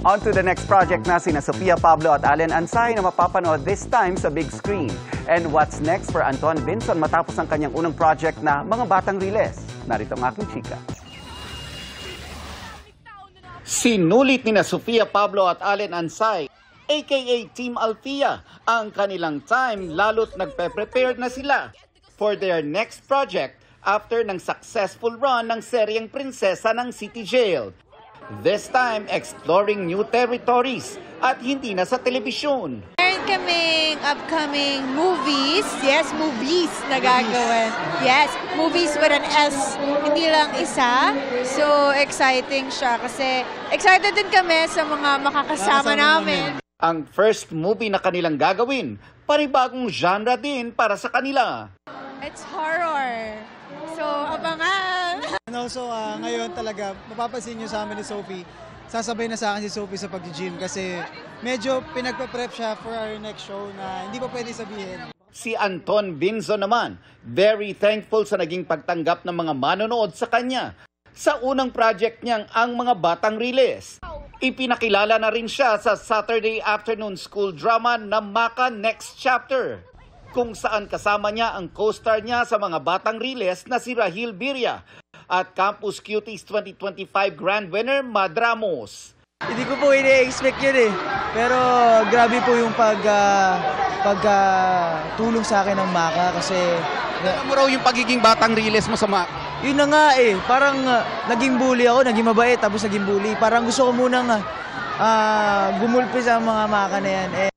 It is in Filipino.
On to the next project na sina Sofia Pablo at Allen Ansay na mapapanood this time sa big screen. And what's next for Anton Vinson matapos ang kanyang unang project na Mga Batang Riles? Narito ang aking chika. Sinulit ni na Sofia Pablo at Allen Ansay, aka Team Althea, ang kanilang time lalo't nagpe-prepare na sila for their next project after ng successful run ng seryeng prinsesa ng City Jail. This time, exploring new territories at hindi na sa telebisyon. Meron kaming upcoming movies. Yes, movies na gagawin. Yes, movies with an S. Hindi lang isa. So, exciting siya kasi excited din kami sa mga makakasama namin. Ang first movie na kanilang gagawin, panibagong genre din para sa kanila. It's horror. So, abangan! And also, ngayon talaga, mapapansin nyo sa amin ni Sophie, sasabay na sa akin si Sophie sa pag-gym kasi medyo pinagpa-prep siya for our next show na hindi pa pwede sabihin. Si Anton Vinson naman, very thankful sa naging pagtanggap ng mga manonood sa kanya sa unang project niyang Ang Mga Batang Riles. Ipinakilala na rin siya sa Saturday afternoon school drama na Maka Next Chapter, kung saan kasama niya ang co-star niya sa Mga Batang Riles na si Rahil Birria at Campus Cuties 2025 Grand Winner Mad Ramos. Hindi ko po ini-expect yun eh, pero grabe po yung pagtulong sa akin ng Maka kasi... Alam mo raw yung pagiging Batang Riles mo sa Yun na nga eh, parang naging bully ako, naging mabait tapos naging bully. Parang gusto ko munang gumulpi sa mga Maka na yan.